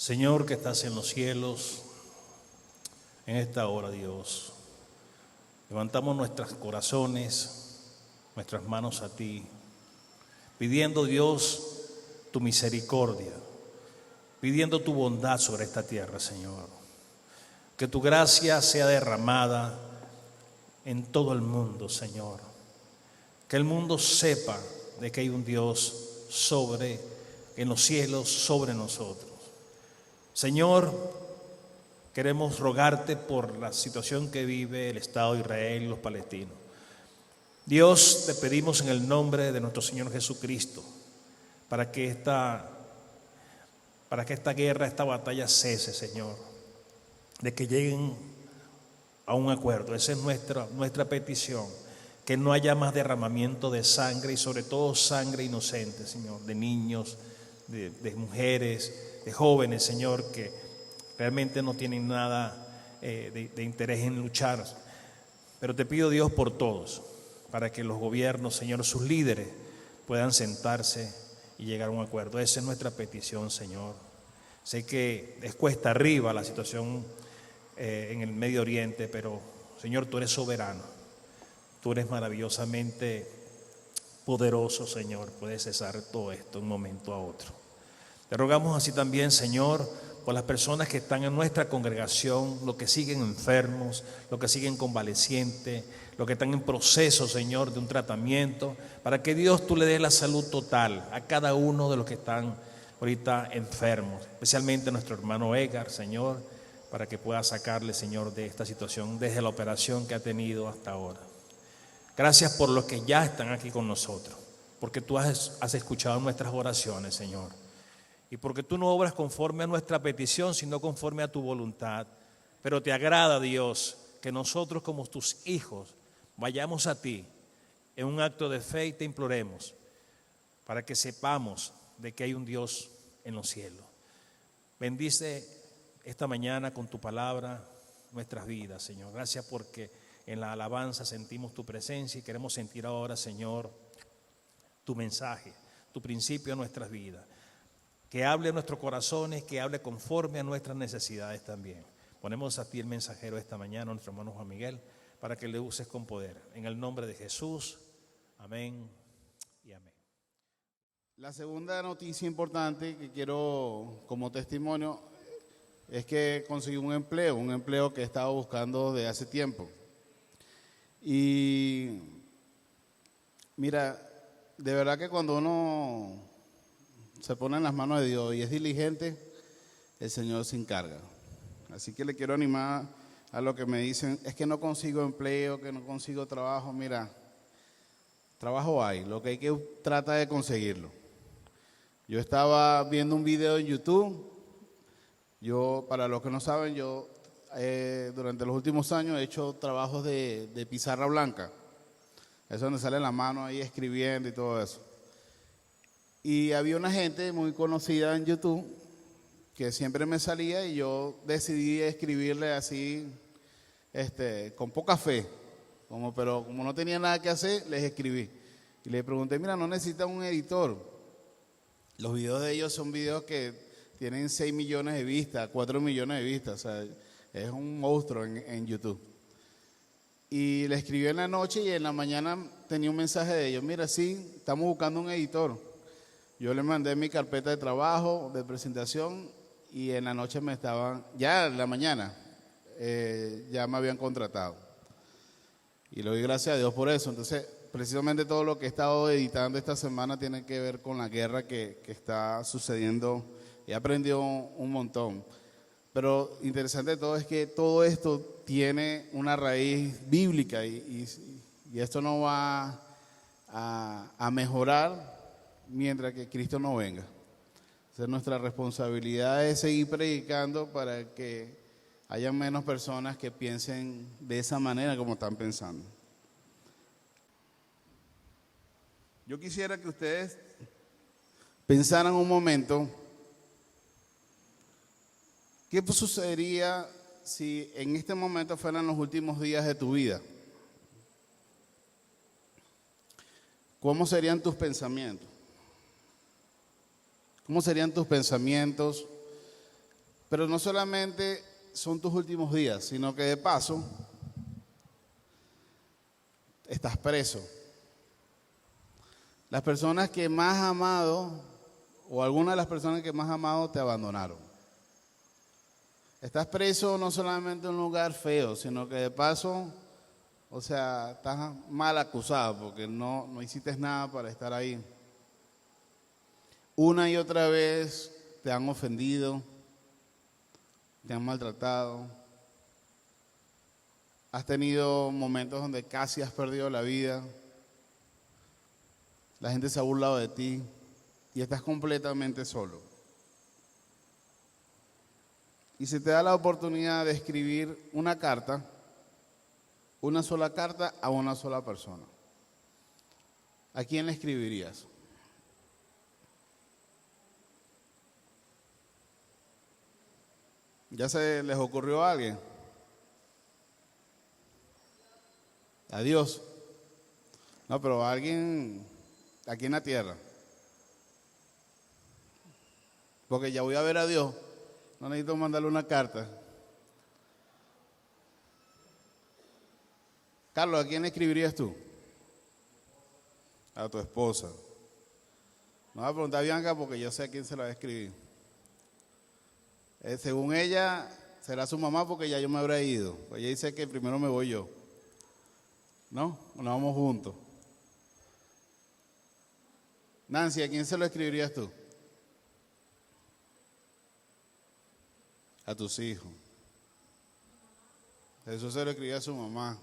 Señor que estás en los cielos, en esta hora, Dios, levantamos nuestros corazones, nuestras manos a ti, pidiendo, Dios, tu misericordia, pidiendo tu bondad sobre esta tierra, Señor. Que tu gracia sea derramada en todo el mundo, Señor. Que el mundo sepa de que hay un Dios en los cielos, sobre nosotros. Señor, queremos rogarte por la situación que vive el Estado de Israel y los palestinos. Dios, te pedimos en el nombre de nuestro Señor Jesucristo, para que esta guerra, esta batalla cese, Señor, de que lleguen a un acuerdo. Esa es nuestra petición, que no haya más derramamiento de sangre y sobre todo sangre inocente, Señor, de niños, de mujeres, de jóvenes, Señor, que realmente no tienen nada de interés en luchar. Pero te pido, Dios, por todos, para que los gobiernos, Señor, sus líderes puedan sentarse y llegar a un acuerdo. Esa es nuestra petición, Señor. Sé que es cuesta arriba la situación en el Medio Oriente, pero, Señor, tú eres soberano. Tú eres maravillosamente poderoso, Señor. Puedes cesar todo esto de un momento a otro. Te rogamos así también, Señor, por las personas que están en nuestra congregación, los que siguen enfermos, los que siguen convalecientes, los que están en proceso, Señor, de un tratamiento, para que Dios tú le des la salud total a cada uno de los que están ahorita enfermos, especialmente a nuestro hermano Edgar, Señor, para que pueda sacarle, Señor, de esta situación desde la operación que ha tenido hasta ahora. Gracias por los que ya están aquí con nosotros, porque tú has escuchado nuestras oraciones, Señor. Y porque tú no obras conforme a nuestra petición, sino conforme a tu voluntad. Pero te agrada, Dios, que nosotros como tus hijos vayamos a ti en un acto de fe y te imploremos para que sepamos de que hay un Dios en los cielos. Bendice esta mañana con tu palabra nuestras vidas, Señor. Gracias porque en la alabanza sentimos tu presencia y queremos sentir ahora, Señor, tu mensaje, tu principio en nuestras vidas. Que hable a nuestros corazones, que hable conforme a nuestras necesidades también. Ponemos a ti el mensajero esta mañana, nuestro hermano Juan Miguel, para que le uses con poder. En el nombre de Jesús, amén y amén. La segunda noticia importante que quiero como testimonio es que conseguí un empleo que estaba buscando desde hace tiempo. Y mira, de verdad que cuando uno se pone en las manos de Dios y es diligente, el Señor se encarga. Así que le quiero animar a los que me dicen, es que no consigo empleo, que no consigo trabajo. Mira, trabajo hay, lo que hay que tratar de conseguirlo. Yo estaba viendo un video en YouTube. Para los que no saben, yo durante los últimos años he hecho trabajos de pizarra blanca. Es donde sale la mano ahí escribiendo y todo eso. Y había una gente muy conocida en YouTube que siempre me salía y yo decidí escribirle así, con poca fe, pero como no tenía nada que hacer, les escribí. Y le pregunté, mira, ¿no necesitan un editor? Los videos de ellos son videos que tienen 6 millones de vistas, 4 millones de vistas, o sea, es un monstruo en YouTube. Y le escribí en la noche y en la mañana tenía un mensaje de ellos, mira, sí, estamos buscando un editor. Yo le mandé mi carpeta de trabajo, de presentación, y en la noche ya en la mañana, ya me habían contratado. Y le doy gracias a Dios por eso. Entonces, precisamente todo lo que he estado editando esta semana tiene que ver con la guerra que está sucediendo. He aprendido un montón. Pero interesante de todo es que todo esto tiene una raíz bíblica y esto no va a mejorar mientras que Cristo no venga. Entonces nuestra responsabilidad es seguir predicando para que haya menos personas que piensen de esa manera como están pensando. Yo quisiera que ustedes pensaran un momento, ¿qué sucedería si en este momento fueran los últimos días de tu vida? ¿Cómo serían tus pensamientos? ¿Cómo serían tus pensamientos Pero no solamente son tus últimos días, sino que de paso estás preso. Las personas que más has amado, o algunas de las personas que más has amado, te abandonaron. Estás preso no solamente en un lugar feo, sino que de paso, o sea, estás mal acusado porque no hiciste nada para estar ahí. Una y otra vez te han ofendido, te han maltratado. Has tenido momentos donde casi has perdido la vida. La gente se ha burlado de ti y estás completamente solo. Y se te da la oportunidad de escribir una carta, una sola carta a una sola persona. ¿A quién le escribirías? ¿Ya se les ocurrió a alguien? A Dios. No, pero a alguien aquí en la tierra. Porque ya voy a ver a Dios. No necesito mandarle una carta. Carlos, ¿a quién escribirías tú? A tu esposa. No voy a preguntar a Bianca porque yo sé a quién se la va a escribir. Según ella, será su mamá porque ya yo me habré ido. Pues ella dice que primero me voy yo. ¿No? Nos vamos juntos. Nancy, ¿a quién se lo escribirías tú? A tus hijos. Jesús se lo escribía a su mamá.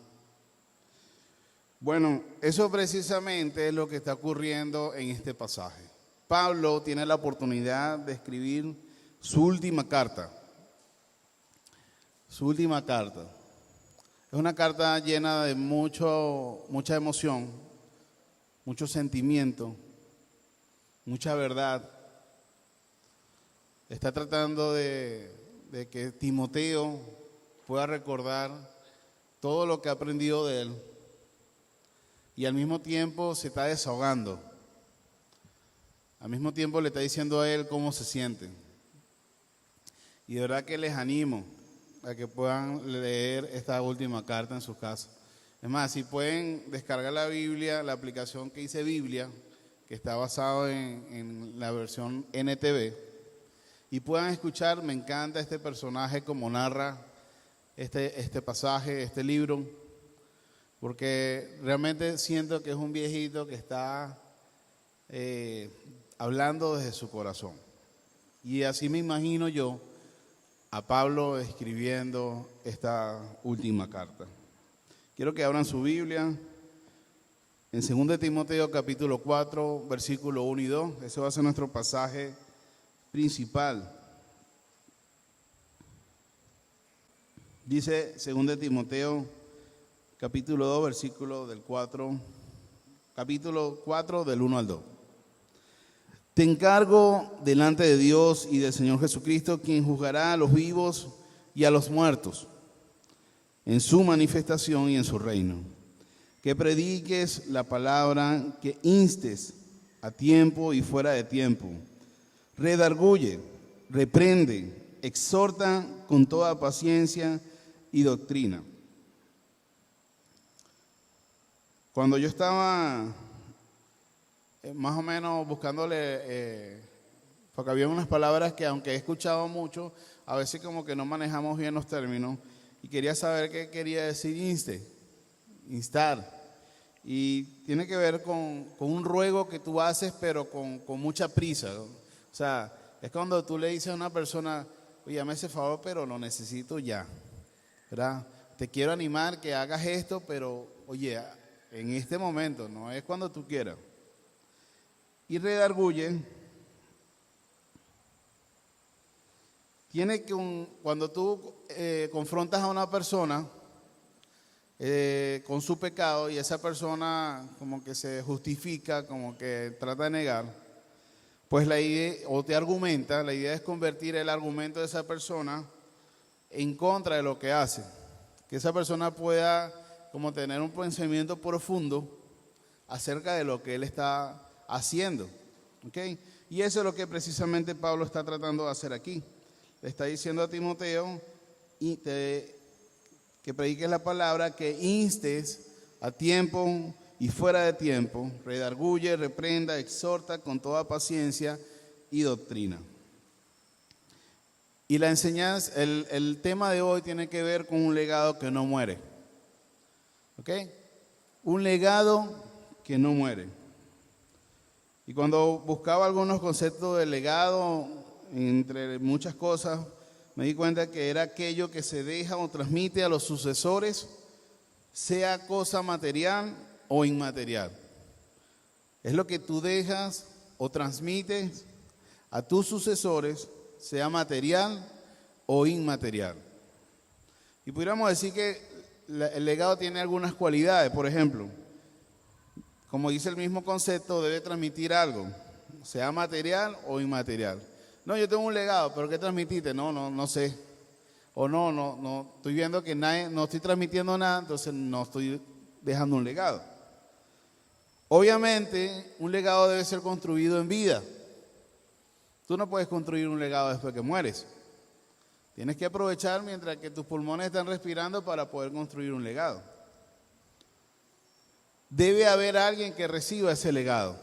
Bueno, eso precisamente es lo que está ocurriendo en este pasaje. Pablo tiene la oportunidad de escribir su última carta. Su última carta. Es una carta llena de mucha emoción, mucho sentimiento, mucha verdad. Está tratando de que Timoteo pueda recordar todo lo que ha aprendido de él y al mismo tiempo se está desahogando. Al mismo tiempo le está diciendo a él cómo se siente. Y de verdad que les animo a que puedan leer esta última carta en sus casas. Es más, si pueden descargar la Biblia, la aplicación que dice Biblia, que está basado en la versión NTV, y puedan escuchar, me encanta este personaje como narra este pasaje, este libro, porque realmente siento que es un viejito que está hablando desde su corazón. Y así me imagino yo a Pablo escribiendo esta última carta. Quiero que abran su Biblia en 2 Timoteo capítulo 4, versículo 1 y 2. Ese va a ser nuestro pasaje principal. Dice 2 Timoteo capítulo 2, versículo del 4, capítulo 4 del 1 al 2. Te encargo delante de Dios y del Señor Jesucristo, quien juzgará a los vivos y a los muertos en su manifestación y en su reino. Que prediques la palabra, que instes a tiempo y fuera de tiempo. Redarguye, reprende, exhorta con toda paciencia y doctrina. Cuando yo estaba más o menos buscándole, porque había unas palabras que aunque he escuchado mucho, a veces como que no manejamos bien los términos, y quería saber qué quería decir instar. Y tiene que ver con un ruego que tú haces, pero con mucha prisa, ¿no? O sea, es cuando tú le dices a una persona, oye, me hace favor, pero lo necesito ya, ¿verdad? Te quiero animar que hagas esto, pero oye, en este momento, no es cuando tú quieras. Y redarguye, tiene que cuando tú confrontas a una persona con su pecado y esa persona como que se justifica, como que trata de negar, pues la idea, o te argumenta, la idea es convertir el argumento de esa persona en contra de lo que hace. Que esa persona pueda como tener un pensamiento profundo acerca de lo que él está haciendo. ¿Okay? Y eso es lo que precisamente Pablo está tratando de hacer aquí. le está diciendo a Timoteo que prediques la palabra, que instes a tiempo y fuera de tiempo, redarguye, reprenda, exhorta con toda paciencia y doctrina. Y la enseñanza, el tema de hoy tiene que ver con un legado que no muere. ¿Ok? Un legado que no muere. Y cuando buscaba algunos conceptos de legado, entre muchas cosas, me di cuenta que era aquello que se deja o transmite a los sucesores, sea cosa material o inmaterial. Es lo que tú dejas o transmites a tus sucesores, sea material o inmaterial. Y pudiéramos decir que el legado tiene algunas cualidades. Por ejemplo, como dice el mismo concepto, debe transmitir algo, sea material o inmaterial. No, yo tengo un legado, pero ¿qué transmitiste? No sé. O no, estoy viendo que no estoy transmitiendo nada, entonces no estoy dejando un legado. Obviamente, un legado debe ser construido en vida. Tú no puedes construir un legado después que mueres. Tienes que aprovechar mientras que tus pulmones están respirando para poder construir un legado. Debe haber alguien que reciba ese legado.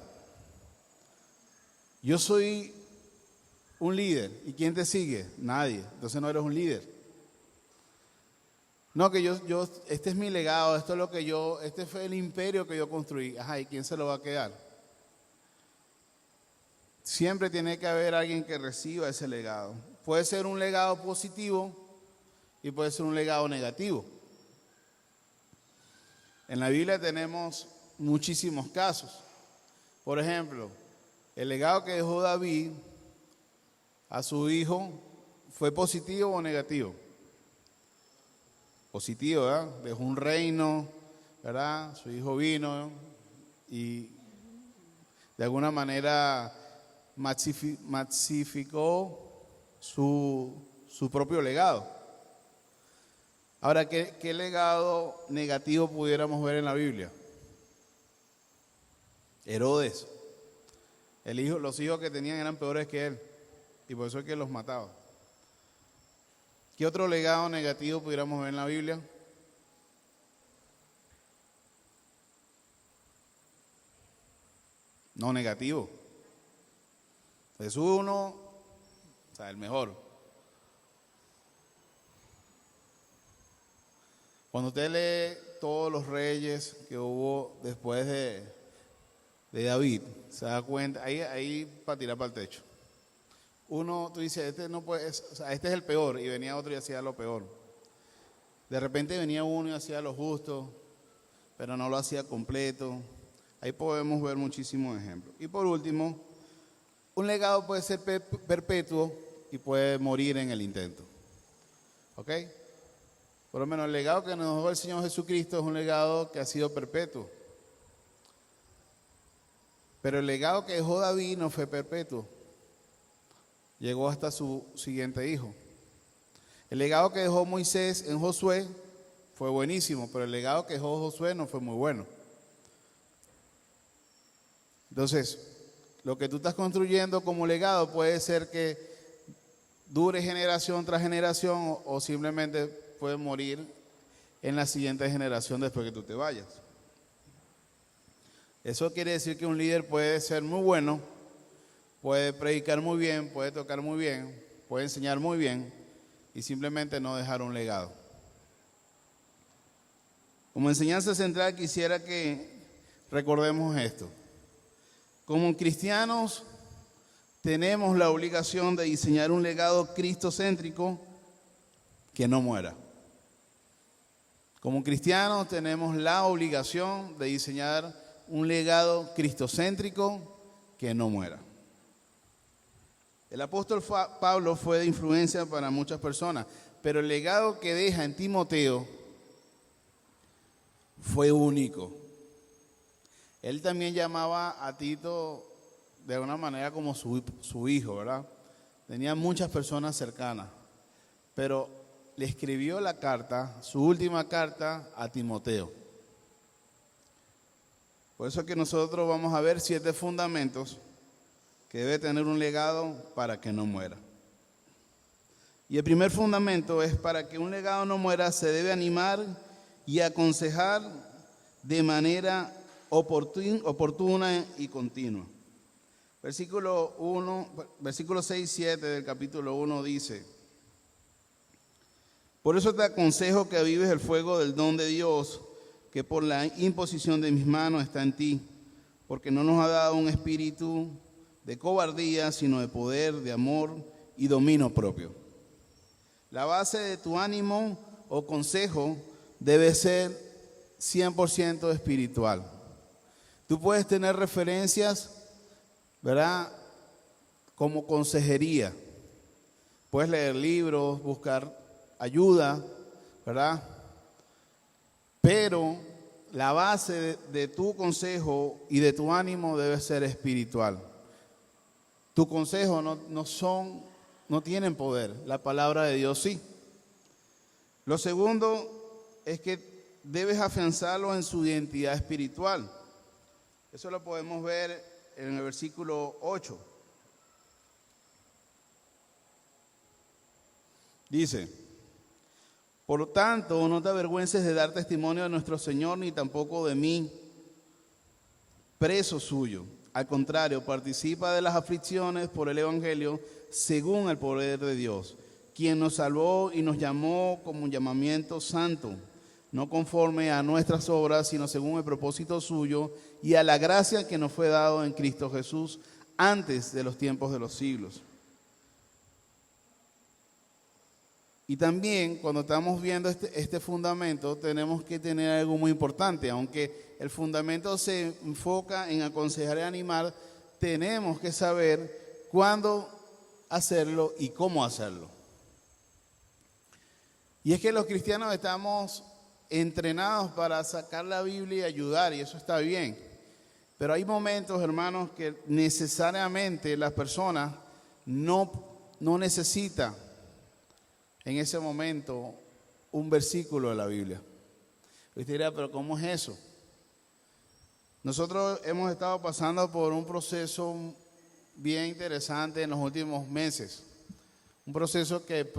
Yo soy un líder. ¿Y quién te sigue? Nadie. Entonces no eres un líder. No, que este es mi legado, esto es lo que este fue el imperio que yo construí. Ajá, ¿y quién se lo va a quedar? Siempre tiene que haber alguien que reciba ese legado. Puede ser un legado positivo y puede ser un legado negativo. En la Biblia tenemos muchísimos casos. Por ejemplo, el legado que dejó David a su hijo, ¿fue positivo o negativo? Positivo, ¿verdad? Dejó un reino, ¿verdad? Su hijo vino y de alguna manera maxificó su propio legado. Ahora, ¿qué legado negativo pudiéramos ver en la Biblia? Herodes. Los hijos que tenían eran peores que él y por eso es que los mataba. ¿Qué otro legado negativo pudiéramos ver en la Biblia? No negativo. Jesús uno, o sea, el mejor. Cuando usted lee todos los reyes que hubo después de David, se da cuenta, ahí para tirar para el techo. Uno, tú dices, este no puede, o sea, este es el peor, y venía otro y hacía lo peor. De repente venía uno y hacía lo justo, pero no lo hacía completo. Ahí podemos ver muchísimos ejemplos. Y por último, un legado puede ser perpetuo y puede morir en el intento. ¿Ok? Por lo menos el legado que nos dejó el Señor Jesucristo es un legado que ha sido perpetuo. Pero el legado que dejó David no fue perpetuo. Llegó hasta su siguiente hijo. El legado que dejó Moisés en Josué fue buenísimo, pero el legado que dejó Josué no fue muy bueno. Entonces, lo que tú estás construyendo como legado puede ser que dure generación tras generación o simplemente puede morir en la siguiente generación después que tú te vayas. Eso quiere decir que un líder puede ser muy bueno, puede predicar muy bien, puede tocar muy bien, puede enseñar muy bien y simplemente no dejar un legado. Como enseñanza central quisiera que recordemos esto. Como cristianos tenemos la obligación de diseñar un legado cristocéntrico que no muera. Como cristianos tenemos la obligación de diseñar un legado cristocéntrico que no muera. El apóstol Pablo fue de influencia para muchas personas, pero el legado que deja en Timoteo fue único. Él también llamaba a Tito de alguna manera como su hijo, ¿verdad? Tenía muchas personas cercanas, pero le escribió la carta, su última carta a Timoteo. Por eso es que nosotros vamos a ver 7 fundamentos que debe tener un legado para que no muera. Y el primer fundamento es: para que un legado no muera, se debe animar y aconsejar de manera oportuna y continua. Versículo 6 y 7 del capítulo 1 dice: por eso te aconsejo que avives el fuego del don de Dios, que por la imposición de mis manos está en ti, porque no nos ha dado un espíritu de cobardía, sino de poder, de amor y dominio propio. La base de tu ánimo o consejo debe ser 100% espiritual. Tú puedes tener referencias, ¿verdad?, como consejería. Puedes leer libros, buscar ayuda, ¿verdad? Pero la base de tu consejo y de tu ánimo debe ser espiritual. Tu consejo no tienen poder, la palabra de Dios sí. Lo segundo es que debes afianzarlo en su identidad espiritual. Eso lo podemos ver en el versículo 8. Dice: por lo tanto, no te avergüences de dar testimonio de nuestro Señor, ni tampoco de mí, preso suyo. Al contrario, participa de las aflicciones por el Evangelio según el poder de Dios, quien nos salvó y nos llamó como un llamamiento santo, no conforme a nuestras obras, sino según el propósito suyo y a la gracia que nos fue dado en Cristo Jesús antes de los tiempos de los siglos. Y también cuando estamos viendo este fundamento tenemos que tener algo muy importante. Aunque el fundamento se enfoca en aconsejar y animar, tenemos que saber cuándo hacerlo y cómo hacerlo. Y es que los cristianos estamos entrenados para sacar la Biblia y ayudar, y eso está bien. Pero hay momentos, hermanos, que necesariamente las personas no necesitan en ese momento un versículo de la Biblia. Usted dirá, pero ¿cómo es eso? Nosotros hemos estado pasando por un proceso bien interesante en los últimos meses. Un proceso que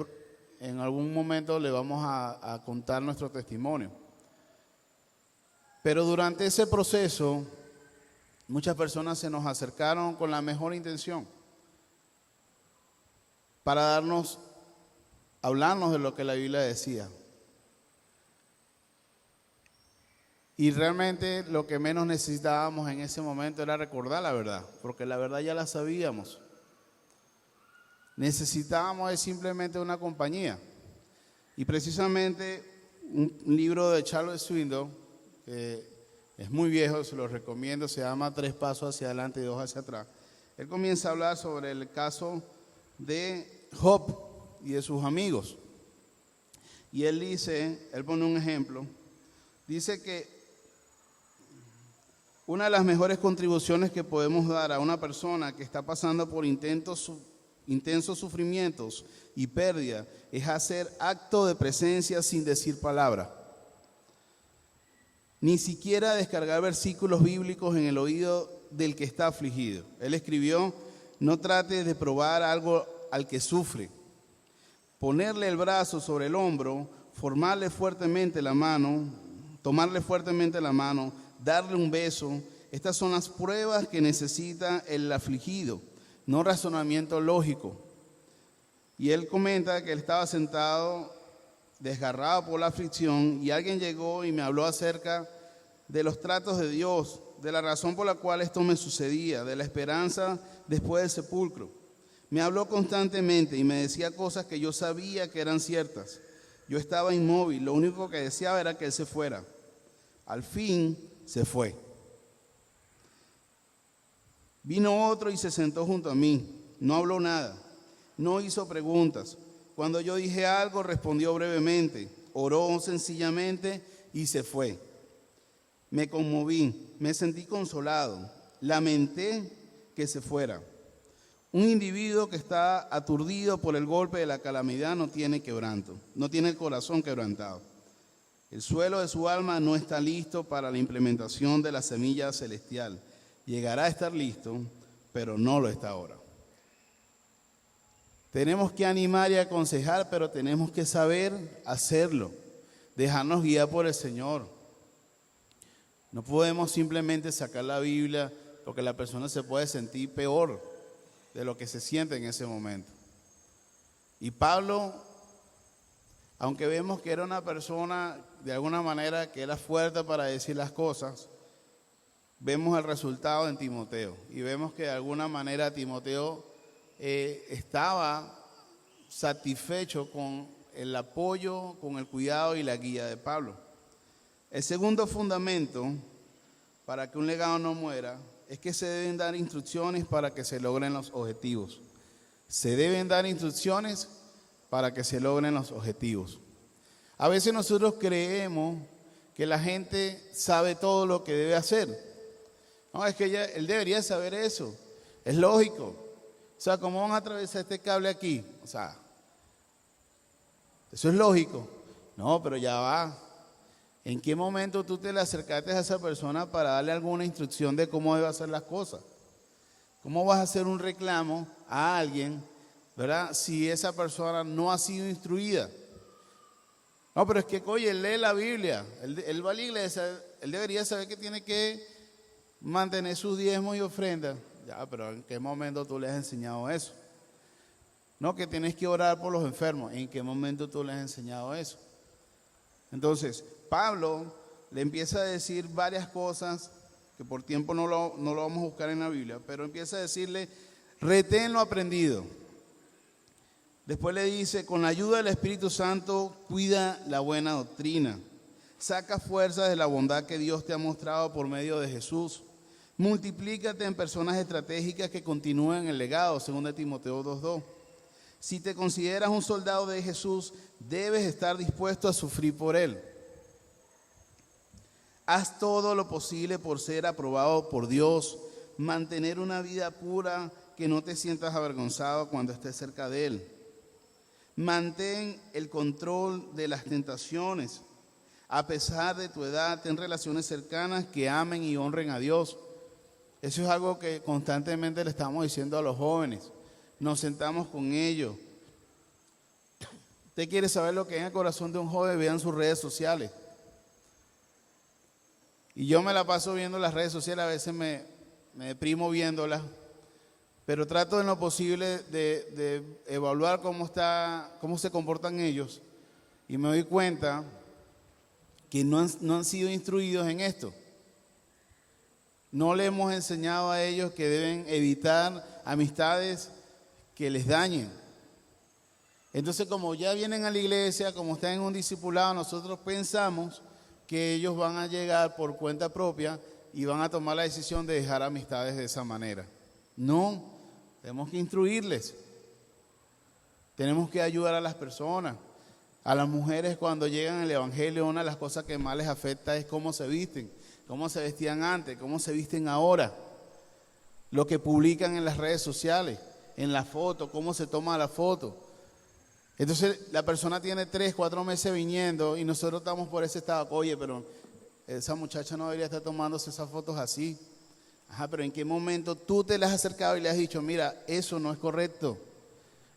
en algún momento le vamos a contar nuestro testimonio. Pero durante ese proceso, muchas personas se nos acercaron con la mejor intención para hablarnos de lo que la Biblia decía. Y realmente lo que menos necesitábamos en ese momento era recordar la verdad, porque la verdad ya la sabíamos. Necesitábamos simplemente una compañía. Y precisamente un libro de Charles Swindoll, que es muy viejo, se lo recomiendo, se llama 3 pasos hacia adelante y 2 hacia atrás. Él comienza a hablar sobre el caso de Job y de sus amigos. Y él pone un ejemplo, dice que una de las mejores contribuciones que podemos dar a una persona que está pasando por intensos sufrimientos y pérdida es hacer acto de presencia sin decir palabra. Ni siquiera descargar versículos bíblicos en el oído del que está afligido. Él escribió: no trates de probar algo al que sufre. Ponerle el brazo sobre el hombro, tomarle fuertemente la mano, darle un beso. Estas son las pruebas que necesita el afligido, no razonamiento lógico. Y él comenta que él estaba sentado, desgarrado por la aflicción, y alguien llegó y me habló acerca de los tratos de Dios, de la razón por la cual esto me sucedía, de la esperanza después del sepulcro. Me habló constantemente y me decía cosas que yo sabía que eran ciertas. Yo estaba inmóvil, lo único que deseaba era que él se fuera. Al fin se fue. Vino otro y se sentó junto a mí. No habló nada, no hizo preguntas. Cuando yo dije algo, respondió brevemente, oró sencillamente y se fue. Me conmoví, me sentí consolado, lamenté que se fuera. Un individuo que está aturdido por el golpe de la calamidad no tiene quebranto, no tiene el corazón quebrantado. El suelo de su alma no está listo para la implementación de la semilla celestial. Llegará a estar listo, pero no lo está ahora. Tenemos que animar y aconsejar, pero tenemos que saber hacerlo, dejarnos guiar por el Señor. No podemos simplemente sacar la Biblia porque la persona se puede sentir peor de lo que se siente en ese momento. Y Pablo, aunque vemos que era una persona de alguna manera que era fuerte para decir las cosas, vemos el resultado en Timoteo y vemos que de alguna manera Timoteo estaba satisfecho con el apoyo, con el cuidado y la guía de Pablo. El segundo fundamento para que un legado no muera es que se deben dar instrucciones para que se logren los objetivos. Se deben dar instrucciones para que se logren los objetivos. A veces nosotros creemos que la gente sabe todo lo que debe hacer. No, es que él debería saber eso. Es lógico. O sea, ¿cómo van a atravesar este cable aquí? O sea, eso es lógico. No, pero ya va. ¿En qué momento tú te le acercaste a esa persona para darle alguna instrucción de cómo debe hacer las cosas? ¿Cómo vas a hacer un reclamo a alguien, verdad, si esa persona no ha sido instruida? No, pero es que, oye, él lee la Biblia, él va a la iglesia, él debería saber que tiene que mantener sus diezmos y ofrendas. Ya, pero ¿en qué momento tú le has enseñado eso? No, que tienes que orar por los enfermos. ¿En qué momento tú le has enseñado eso? Entonces, Pablo le empieza a decir varias cosas que por tiempo no lo vamos a buscar en la Biblia, pero empieza a decirle, retén lo aprendido. Después le dice, con la ayuda del Espíritu Santo, cuida la buena doctrina. Saca fuerzas de la bondad que Dios te ha mostrado por medio de Jesús. Multiplícate en personas estratégicas que continúen el legado, según Timoteo 2:2. Si te consideras un soldado de Jesús, debes estar dispuesto a sufrir por Él. Haz todo lo posible por ser aprobado por Dios, mantener una vida pura, que no te sientas avergonzado cuando estés cerca de Él. Mantén el control de las tentaciones. A pesar de tu edad, ten relaciones cercanas que amen y honren a Dios. Eso es algo que constantemente le estamos diciendo a los jóvenes. Nos sentamos con ellos. Usted quiere saber lo que hay en el corazón de un joven, vean sus redes sociales. Y yo me la paso viendo las redes sociales, a veces me deprimo viéndolas, pero trato en lo posible de evaluar cómo se comportan ellos, y me doy cuenta que no han sido instruidos en esto. No le hemos enseñado a ellos que deben evitar amistades que les dañen. Entonces, como ya vienen a la iglesia, como están en un discipulado, nosotros pensamos que ellos van a llegar por cuenta propia y van a tomar la decisión de dejar amistades de esa manera. No, tenemos que instruirles. Tenemos que ayudar a las personas. A las mujeres, cuando llegan al evangelio, una de las cosas que más les afecta es cómo se visten, cómo se vestían antes, cómo se visten ahora. Lo que publican en las redes sociales, en la foto, cómo se toma la foto. Entonces la persona tiene 3, 4 meses viniendo y nosotros estamos por ese estado. Oye, pero esa muchacha no debería estar tomándose esas fotos así. Ajá, pero ¿en qué momento tú te le has acercado y le has dicho, mira, eso no es correcto?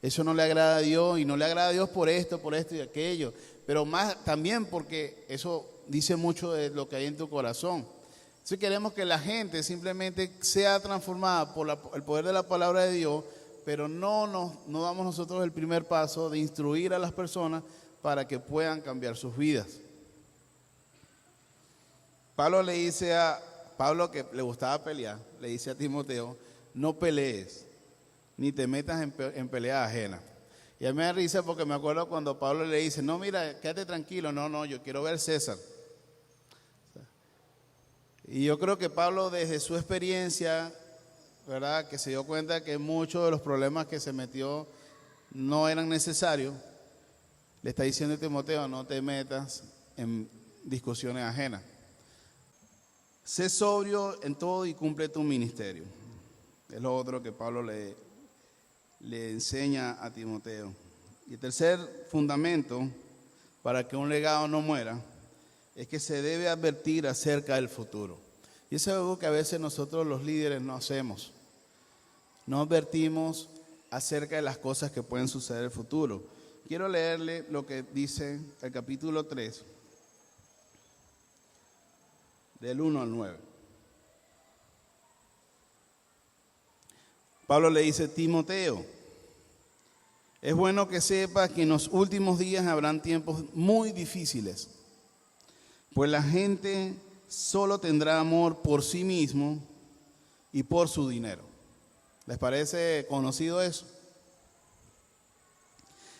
Eso no le agrada a Dios, y no le agrada a Dios por esto y aquello. Pero más también porque eso dice mucho de lo que hay en tu corazón. Si queremos que la gente simplemente sea transformada por el poder de la palabra de Dios, pero no damos nosotros el primer paso de instruir a las personas para que puedan cambiar sus vidas. Pablo le dice Pablo, que le gustaba pelear, le dice a Timoteo, no pelees, ni te metas en peleas ajenas. Y a mí me da risa porque me acuerdo cuando Pablo le dice, no, mira, quédate tranquilo, no, yo quiero ver César. Y yo creo que Pablo, desde su experiencia, ¿verdad?, que se dio cuenta que muchos de los problemas que se metió no eran necesarios, le está diciendo a Timoteo, no te metas en discusiones ajenas. Sé sobrio en todo y cumple tu ministerio. Es lo otro que Pablo le enseña a Timoteo. Y el tercer fundamento para que un legado no muera es que se debe advertir acerca del futuro. Y eso es algo que a veces nosotros los líderes no hacemos. No advertimos acerca de las cosas que pueden suceder en el futuro. Quiero leerle lo que dice el capítulo 3, del 1 al 9. Pablo le dice: Timoteo, es bueno que sepas que en los últimos días habrán tiempos muy difíciles, pues la gente solo tendrá amor por sí mismo y por su dinero. ¿Les parece conocido eso?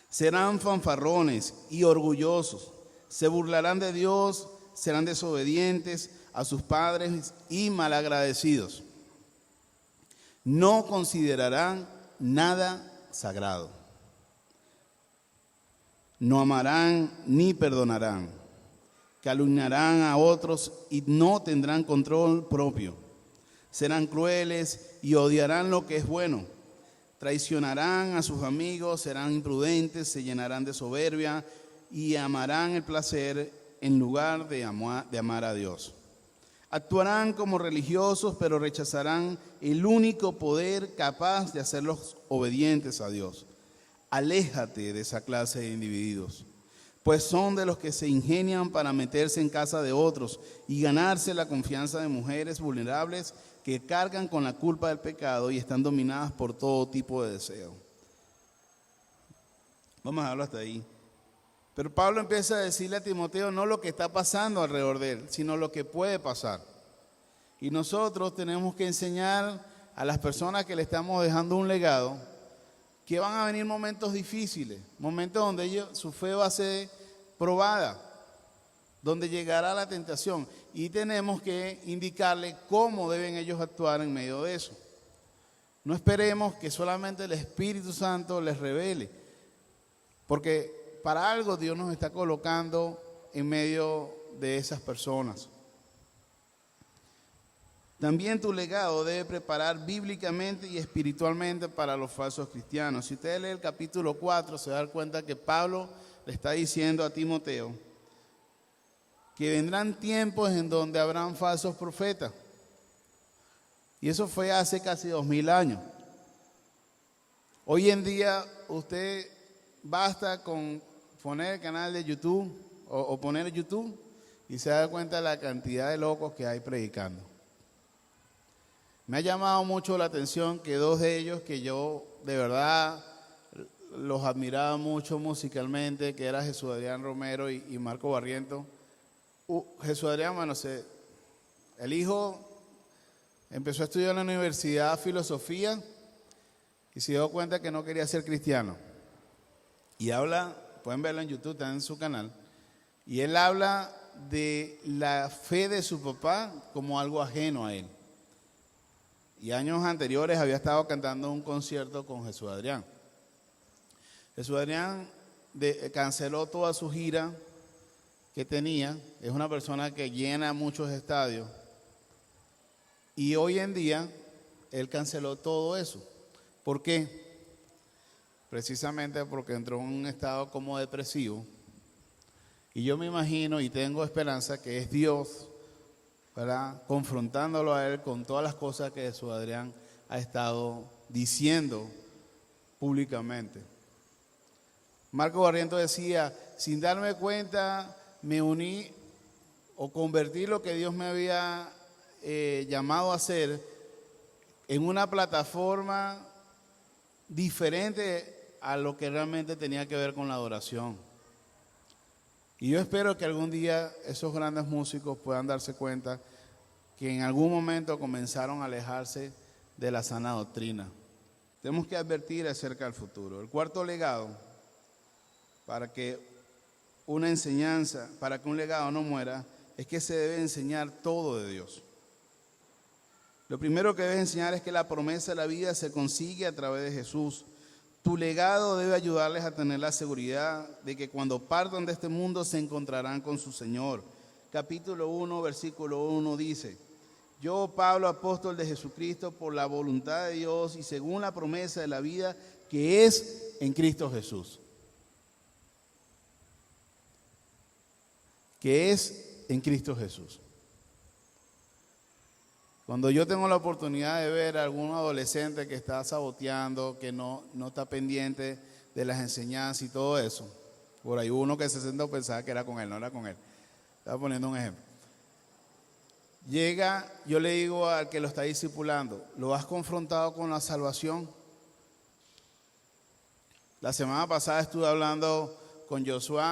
Serán fanfarrones y orgullosos, se burlarán de Dios, serán desobedientes a sus padres y malagradecidos. No considerarán nada sagrado. No amarán ni perdonarán. Calumniarán a otros y no tendrán control propio. Serán crueles y odiarán lo que es bueno. Traicionarán a sus amigos, serán imprudentes, se llenarán de soberbia y amarán el placer en lugar de amar a Dios. Actuarán como religiosos, pero rechazarán el único poder capaz de hacerlos obedientes a Dios. Aléjate de esa clase de individuos, pues son de los que se ingenian para meterse en casa de otros y ganarse la confianza de mujeres vulnerables que cargan con la culpa del pecado y están dominadas por todo tipo de deseo. Vamos a dejarlo hasta ahí. Pero Pablo empieza a decirle a Timoteo no lo que está pasando alrededor de él, sino lo que puede pasar. Y nosotros tenemos que enseñar a las personas que le estamos dejando un legado que van a venir momentos difíciles, momentos donde su fe va a ser probada, donde llegará la tentación. Y tenemos que indicarle cómo deben ellos actuar en medio de eso. No esperemos que solamente el Espíritu Santo les revele, porque para algo Dios nos está colocando en medio de esas personas. También tu legado debe preparar bíblicamente y espiritualmente para los falsos cristianos. Si usted lee el capítulo 4, se da cuenta que Pablo le está diciendo a Timoteo que vendrán tiempos en donde habrán falsos profetas. Y eso fue hace casi 2000 años. Hoy en día usted basta con poner el canal de YouTube o poner YouTube y se da cuenta de la cantidad de locos que hay predicando. Me ha llamado mucho la atención que dos de ellos que yo de verdad los admiraba mucho musicalmente, que era Jesús Adrián Romero y Marco Barrientos. Jesús Adrián, bueno, el hijo empezó a estudiar en la universidad filosofía y se dio cuenta que no quería ser cristiano. Y habla, pueden verlo en YouTube, está en su canal, y él habla de la fe de su papá como algo ajeno a él. Y años anteriores había estado cantando un concierto con Jesús Adrián. Jesús Adrián canceló toda su gira que tenía. Es una persona que llena muchos estadios. Y hoy en día él canceló todo eso. ¿Por qué? Precisamente porque entró en un estado como depresivo. Y yo me imagino y tengo esperanza que es Dios, ¿verdad?, confrontándolo a él con todas las cosas que Jesús Adrián ha estado diciendo públicamente. Marco Barrientos decía: sin darme cuenta me uní o convertí lo que Dios me había llamado a hacer en una plataforma diferente a lo que realmente tenía que ver con la adoración. Y yo espero que algún día esos grandes músicos puedan darse cuenta que en algún momento comenzaron a alejarse de la sana doctrina. Tenemos que advertir acerca del futuro. El cuarto legado, para que una enseñanza, para que un legado no muera, es que se debe enseñar todo de Dios. Lo primero que debes enseñar es que la promesa de la vida se consigue a través de Jesús. Tu legado debe ayudarles a tener la seguridad de que cuando partan de este mundo se encontrarán con su Señor. Capítulo 1, versículo 1 dice: yo, Pablo, apóstol de Jesucristo, por la voluntad de Dios y según la promesa de la vida que es en Cristo Jesús. Que es en Cristo Jesús. Cuando yo tengo la oportunidad de ver a algún adolescente que está saboteando, que no está pendiente de las enseñanzas y todo eso, por ahí uno que se sentó pensaba que era con él, no era con él. Estaba poniendo un ejemplo. Llega, yo le digo al que lo está discipulando, ¿lo has confrontado con la salvación? La semana pasada estuve hablando con Josué,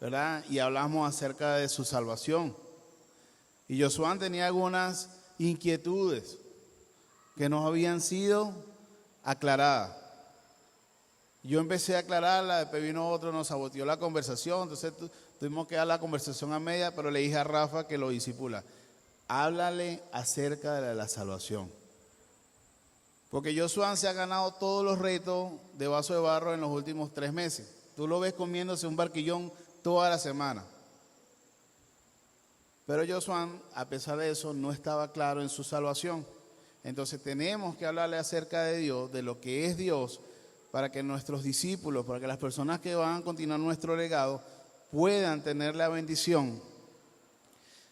¿verdad? Y hablamos acerca de su salvación. Y Josué tenía algunas inquietudes que no habían sido aclaradas. Yo empecé a aclararla, después vino otro, nos saboteó la conversación, entonces tuvimos que dar la conversación a media, pero le dije a Rafa que lo discipula. Háblale acerca de la salvación. Porque Josué se ha ganado todos los retos de vaso de barro en los últimos 3 meses. Tú lo ves comiéndose un barquillón toda la semana. Pero Josué, a pesar de eso, no estaba claro en su salvación. Entonces tenemos que hablarle acerca de Dios, de lo que es Dios, para que nuestros discípulos, para que las personas que van a continuar nuestro legado, puedan tener la bendición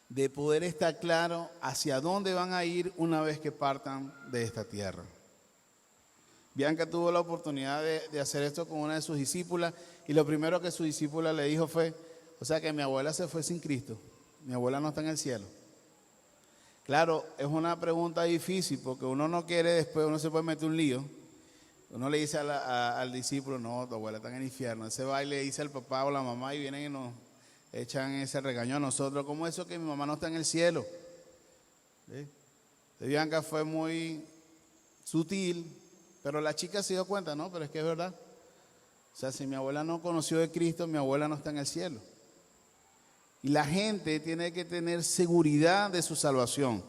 de poder estar claro hacia dónde van a ir una vez que partan de esta tierra. Bianca tuvo la oportunidad de hacer esto con una de sus discípulas y lo primero que su discípula le dijo fue, o sea que mi abuela se fue sin Cristo, mi abuela no está en el cielo. Claro, es una pregunta difícil porque uno no quiere después, uno se puede meter un lío. Uno le dice al discípulo, no, tu abuela está en el infierno. Ese va y le dice al papá o la mamá y vienen y nos echan ese regaño a nosotros. ¿Cómo es eso que mi mamá no está en el cielo? ¿Sí? Bianca fue muy sutil, pero la chica se dio cuenta, no, pero es que es verdad. O sea, si mi abuela no conoció de Cristo, mi abuela no está en el cielo. Y la gente tiene que tener seguridad de su salvación,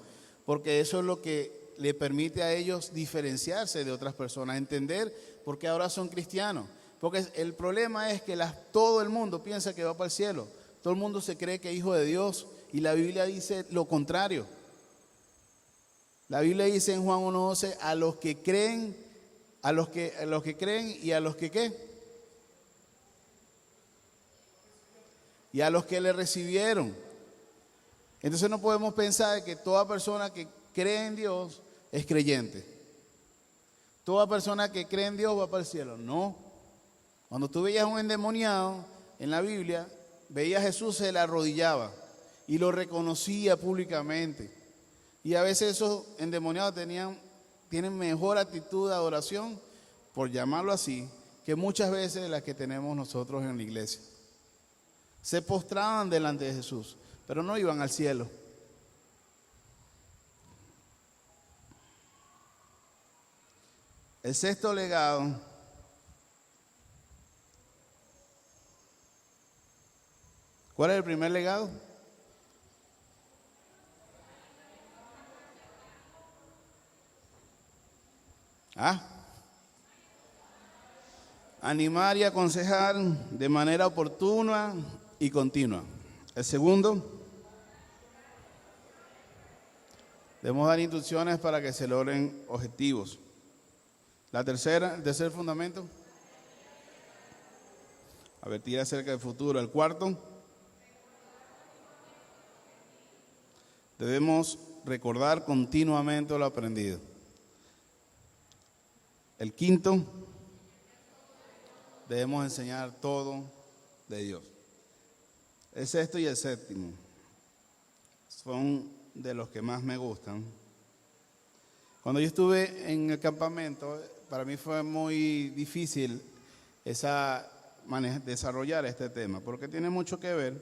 porque eso es lo que le permite a ellos diferenciarse de otras personas, entender por qué ahora son cristianos. Porque el problema es que todo el mundo piensa que va para el cielo. Todo el mundo se cree que es hijo de Dios y la Biblia dice lo contrario. La Biblia dice en Juan 1:12, a los que creen, a los que creen y a los que ¿qué? Y a los que le recibieron. Entonces no podemos pensar que toda persona que cree en Dios es creyente. Toda persona que cree en Dios va para el cielo. No. Cuando tú veías a un endemoniado en la Biblia, veía a Jesús, se le arrodillaba y lo reconocía públicamente. Y a veces esos endemoniados tienen mejor actitud de adoración, por llamarlo así, que muchas veces las que tenemos nosotros en la iglesia. Se postraban delante de Jesús, pero no iban al cielo. El sexto legado ¿cuál es el primer legado? Animar y aconsejar de manera oportuna y continua. El segundo, debemos dar instrucciones para que se logren objetivos. El tercer fundamento, advertir acerca del futuro. El cuarto, debemos recordar continuamente lo aprendido. El quinto, debemos enseñar todo de Dios. El sexto y el séptimo son de los que más me gustan. Cuando yo estuve en el campamento, para mí fue muy difícil desarrollar este tema, porque tiene mucho que ver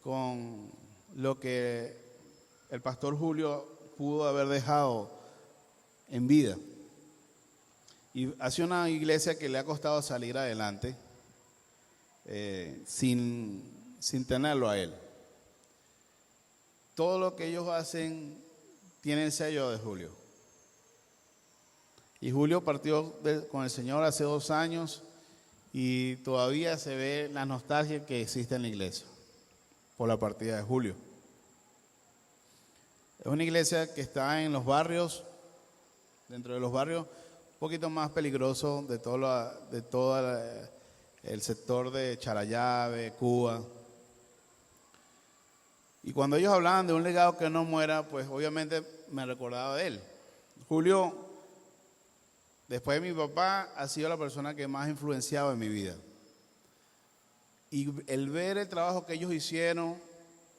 con lo que el pastor Julio pudo haber dejado en vida. Y hace una iglesia que le ha costado salir adelante sin tenerlo a él. Todo lo que ellos hacen tiene el sello de Julio. Y Julio partió con el Señor hace 2 años y todavía se ve la nostalgia que existe en la iglesia por la partida de Julio. Es una iglesia que está en los barrios, dentro de los barrios un poquito más peligrosos de todo el sector de Charallave, Cuba. Y cuando ellos hablaban de un legado que no muera, pues obviamente me recordaba de él. Julio, después de mi papá, ha sido la persona que más ha influenciado en mi vida. Y el ver el trabajo que ellos hicieron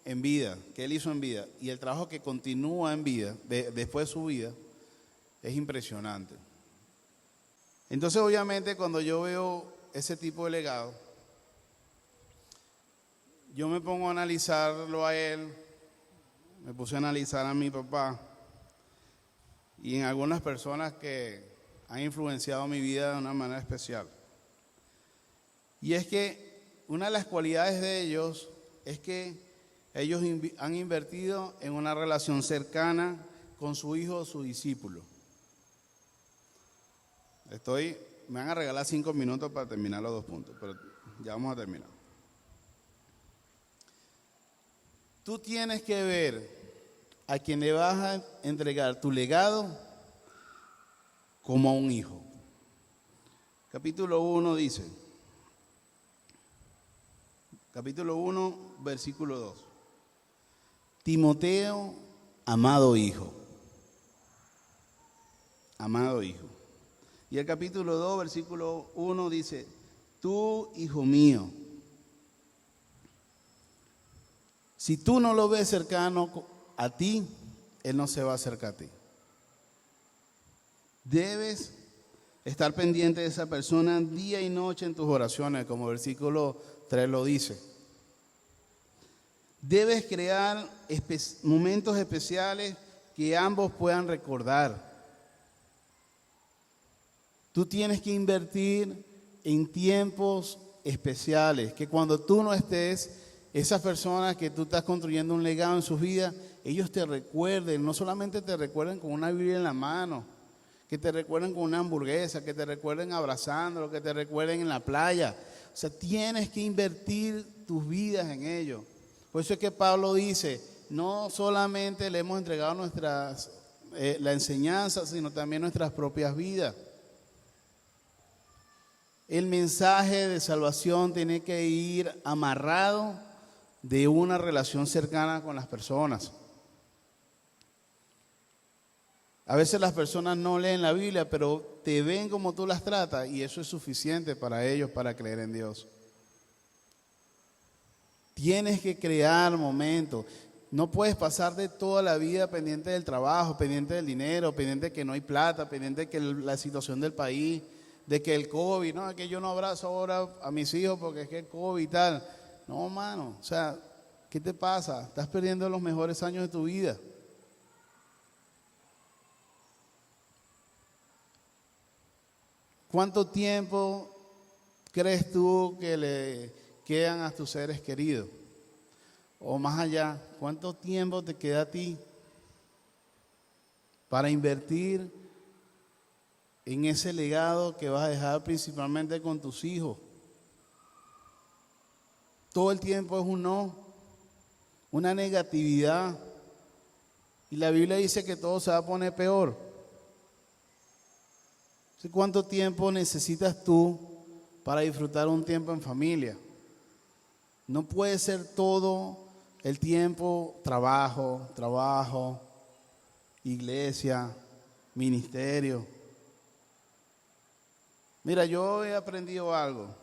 en vida, que él hizo en vida, y el trabajo que continúa en vida, después de su vida, es impresionante. Entonces, obviamente, cuando yo veo ese tipo de legado, yo me pongo a analizarlo a él, me puse a analizar a mi papá y en algunas personas que han influenciado mi vida de una manera especial. Y es que una de las cualidades de ellos es que ellos han invertido en una relación cercana con su hijo o su discípulo. Me van a regalar 5 minutos para terminar los 2 puntos, pero ya vamos a terminar. Tú tienes que ver a quien le vas a entregar tu legado como a un hijo. Capítulo 1 dice, capítulo 1, versículo 2. Timoteo, amado hijo. Amado hijo. Y el capítulo 2, versículo 1 dice, tú, hijo mío, si tú no lo ves cercano a ti, él no se va a acercar a ti. Debes estar pendiente de esa persona día y noche en tus oraciones, como el versículo 3 lo dice. Debes crear momentos especiales que ambos puedan recordar. Tú tienes que invertir en tiempos especiales, que cuando tú no estés, esas personas que tú estás construyendo un legado en sus vidas, ellos te recuerden, no solamente te recuerden con una Biblia en la mano, que te recuerden con una hamburguesa, que te recuerden abrazándolo, que te recuerden en la playa. O sea, tienes que invertir tus vidas en ello. Por eso es que Pablo dice, no solamente le hemos entregado la enseñanza, sino también nuestras propias vidas. El mensaje de salvación tiene que ir amarrado de una relación cercana con las personas. A veces las personas no leen la Biblia, pero te ven como tú las tratas y eso es suficiente para ellos para creer en Dios. Tienes que crear momentos. No puedes pasar de toda la vida pendiente del trabajo, pendiente del dinero, pendiente de que no hay plata, pendiente de que la situación del país, de que el COVID, no, es que yo no abrazo ahora a mis hijos porque es que el COVID y tal. No, mano, o sea, ¿qué te pasa? Estás perdiendo los mejores años de tu vida. ¿Cuánto tiempo crees tú que le quedan a tus seres queridos? O más allá, ¿cuánto tiempo te queda a ti para invertir en ese legado que vas a dejar principalmente con tus hijos? Todo el tiempo es un no, una negatividad. Y la Biblia dice que todo se va a poner peor. ¿Cuánto tiempo necesitas tú para disfrutar un tiempo en familia? No puede ser todo el tiempo trabajo, iglesia, ministerio. Mira, yo he aprendido algo.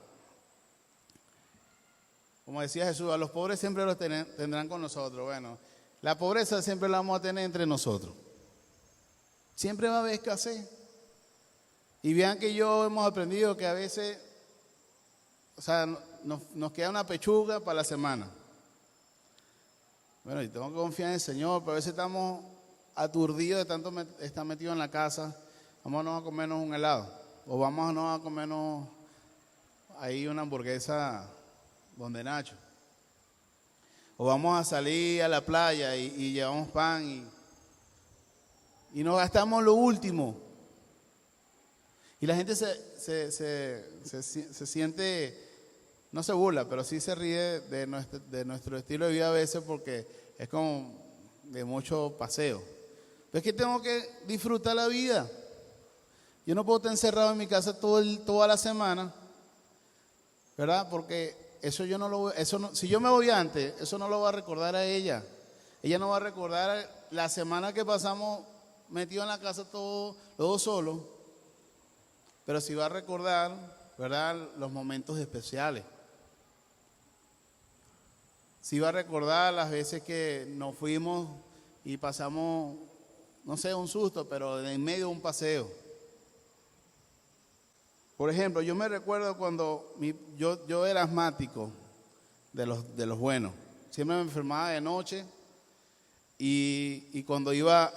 Como decía Jesús, a los pobres siempre los tendrán con nosotros. Bueno, la pobreza siempre la vamos a tener entre nosotros. Siempre va a haber escasez. Y vean que yo hemos aprendido que a veces, o sea, nos queda una pechuga para la semana. Bueno, y tengo que confiar en el Señor, pero a veces estamos aturdidos de tanto estar metidos en la casa. Vámonos a comernos un helado. O vámonos a comernos ahí una hamburguesa donde Nacho. O vamos a salir a la playa y llevamos pan y nos gastamos lo último. Y la gente se siente, no se burla, pero sí se ríe de nuestro estilo de vida a veces porque es como de mucho paseo. Pero es que tengo que disfrutar la vida. Yo no puedo estar encerrado en mi casa toda la semana, ¿verdad? Porque eso yo no lo voy, si yo me voy antes, eso no lo va a recordar a ella. Ella no va a recordar la semana que pasamos metido en la casa todo solo, pero sí va a recordar, ¿verdad?, los momentos especiales. Sí va a recordar las veces que nos fuimos y pasamos, no sé, un susto, pero en medio de un paseo. Por ejemplo, yo me recuerdo cuando yo era asmático de los buenos. Siempre me enfermaba de noche y cuando iba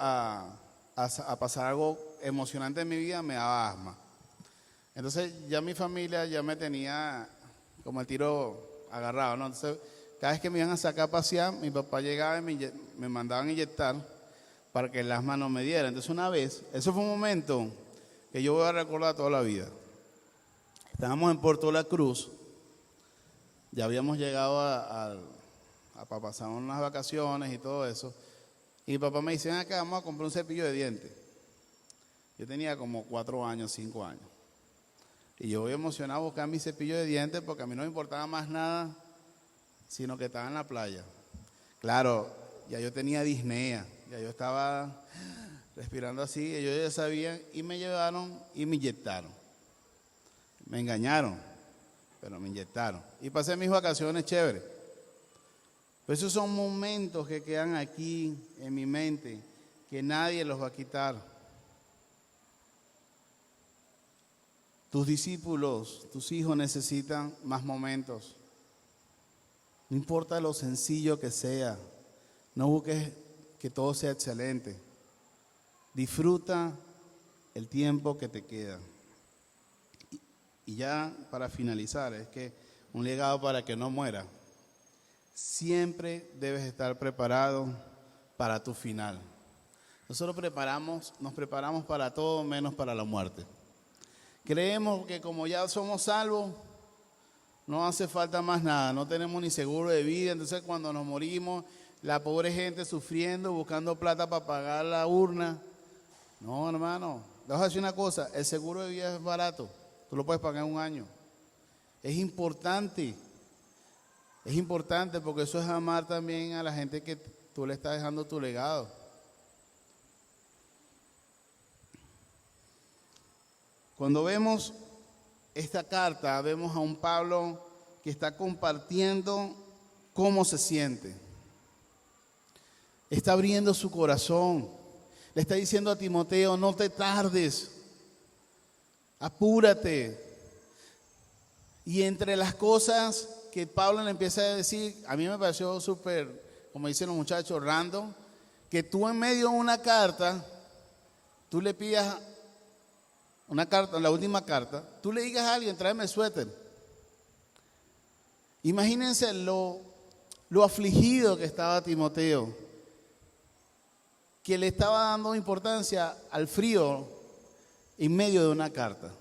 a pasar algo emocionante en mi vida me daba asma. Entonces ya mi familia ya me tenía como el tiro agarrado, ¿no? Entonces cada vez que me iban a sacar a pasear, mi papá llegaba y me mandaban inyectar para que el asma no me diera. Entonces una vez, eso fue un momento que yo voy a recordar toda la vida. Estábamos en Puerto La Cruz, ya habíamos llegado a pasar unas vacaciones y todo eso. Y mi papá me dice, ven acá, vamos a comprar un cepillo de dientes. Yo tenía como 4 años, 5 años. Y yo voy emocionado a buscar mi cepillo de dientes porque a mí no me importaba más nada, sino que estaba en la playa. Claro, ya yo tenía disnea, ya yo estaba respirando así, ellos ya sabían y me llevaron y me inyectaron. Me engañaron, pero me inyectaron. Y pasé mis vacaciones chéveres. Pero esos son momentos que quedan aquí en mi mente, que nadie los va a quitar. Tus discípulos, tus hijos necesitan más momentos. No importa lo sencillo que sea, no busques que todo sea excelente. Disfruta el tiempo que te queda. Y ya para finalizar, es que un legado para que no muera. Siempre debes estar preparado para tu final. Nosotros nos preparamos para todo menos para la muerte. Creemos que como ya somos salvos, no hace falta más nada, no tenemos ni seguro de vida, entonces cuando nos morimos, la pobre gente sufriendo, buscando plata para pagar la urna. No, hermano, te voy a decir una cosa, el seguro de vida es barato, tú lo puedes pagar en un año. Es importante porque eso es amar también a la gente que tú le estás dejando tu legado. Cuando vemos esta carta, vemos a un Pablo que está compartiendo cómo se siente. Está abriendo su corazón. Le está diciendo a Timoteo, no te tardes, apúrate. Y entre las cosas que Pablo le empieza a decir, a mí me pareció súper, como dicen los muchachos, random, que tú en medio de una carta, tú le pidas una carta, la última carta, tú le digas a alguien, tráeme el suéter. Imagínense lo afligido que estaba Timoteo, que le estaba dando importancia al frío en medio de una carta.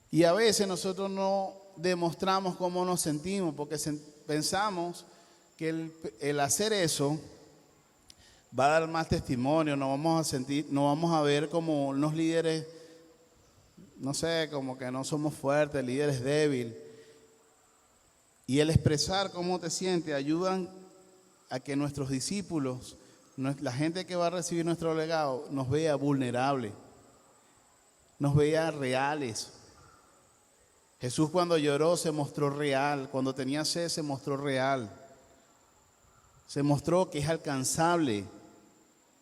Y a veces nosotros no demostramos cómo nos sentimos porque pensamos que el hacer eso va a dar más testimonio, nos vamos a ver como unos líderes, no sé, como que no somos fuertes, líderes débiles. Y el expresar cómo te sientes ayudan a que nuestros discípulos, la gente que va a recibir nuestro legado, nos vea vulnerables, nos vea reales. Jesús cuando lloró se mostró real, cuando tenía sed se mostró real. Se mostró que es alcanzable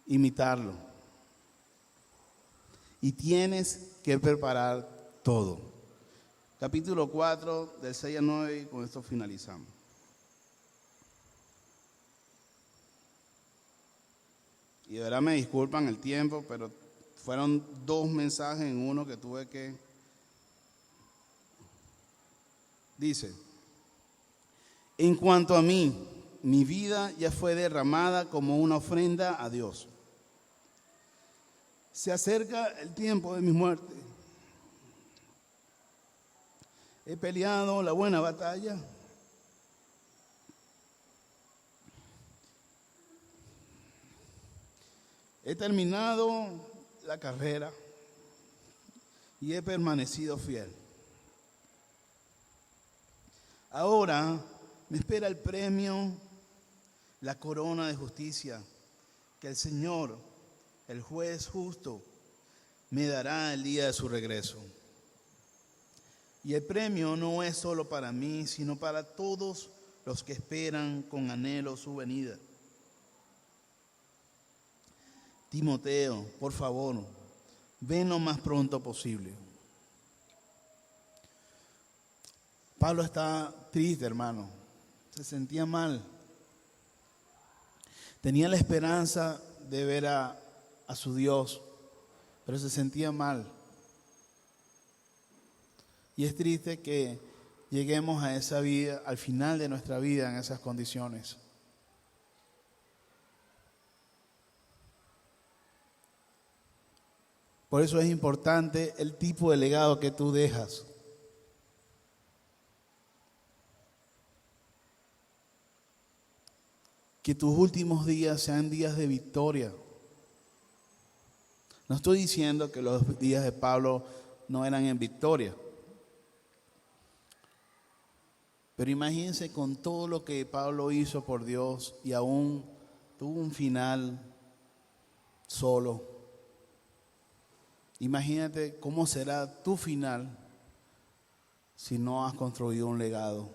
imitarlo. Y tienes que preparar todo. Capítulo 4, del 6 al 9, y con esto finalizamos. Y de verdad me disculpan el tiempo, pero fueron 2 mensajes en uno que tuve que... Dice, en cuanto a mí, mi vida ya fue derramada como una ofrenda a Dios. Se acerca el tiempo de mi muerte. He peleado la buena batalla. He terminado la carrera y he permanecido fiel. Ahora me espera el premio la corona de justicia que el Señor, el juez justo, me dará el día de su regreso. Y el premio no es solo para mí, sino para todos los que esperan con anhelo su venida. Timoteo, por favor, ven lo más pronto posible. Pablo está triste, hermano. Se sentía mal. Tenía la esperanza de ver a su Dios, pero se sentía mal. Y es triste que lleguemos a esa vida, al final de nuestra vida, en esas condiciones. Por eso es importante el tipo de legado que tú dejas. Que tus últimos días sean días de victoria. No estoy diciendo que los días de Pablo no eran en victoria. Pero imagínense con todo lo que Pablo hizo por Dios y aún tuvo un final solo. Imagínate cómo será tu final si no has construido un legado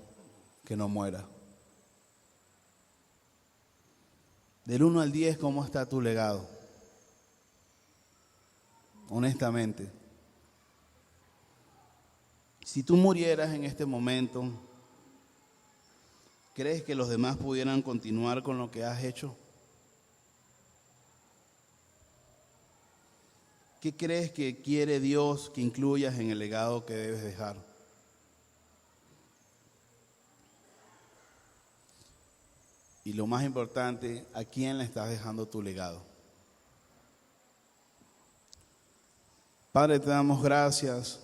que no muera. Del 1 al 10, ¿cómo está tu legado? Honestamente. Si tú murieras en este momento, ¿crees que los demás pudieran continuar con lo que has hecho? ¿Qué crees que quiere Dios que incluyas en el legado que debes dejar? Y lo más importante, ¿a quién le estás dejando tu legado? Padre, te damos gracias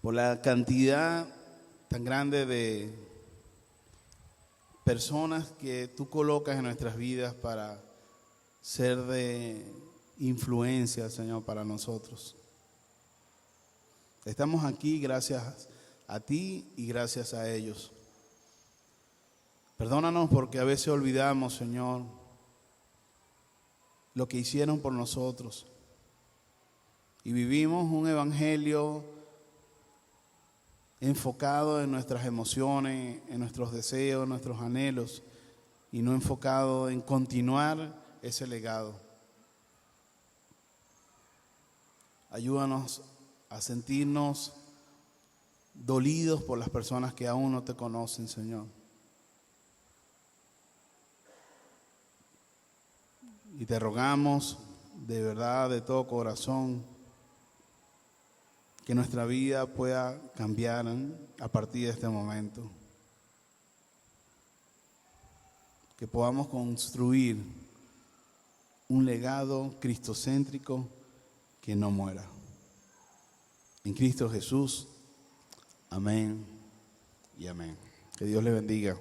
por la cantidad tan grande de personas que tú colocas en nuestras vidas para ser de influencia, Señor, para nosotros. Estamos aquí gracias a ti y gracias a ellos. Perdónanos porque a veces olvidamos, Señor, lo que hicieron por nosotros. Y vivimos un evangelio enfocado en nuestras emociones, en nuestros deseos, en nuestros anhelos, y no enfocado en continuar ese legado. Ayúdanos a sentirnos dolidos por las personas que aún no te conocen, Señor. Y te rogamos de verdad, de todo corazón, que nuestra vida pueda cambiar a partir de este momento. Que podamos construir un legado cristocéntrico que no muera. En Cristo Jesús. Amén y amén. Que Dios le bendiga.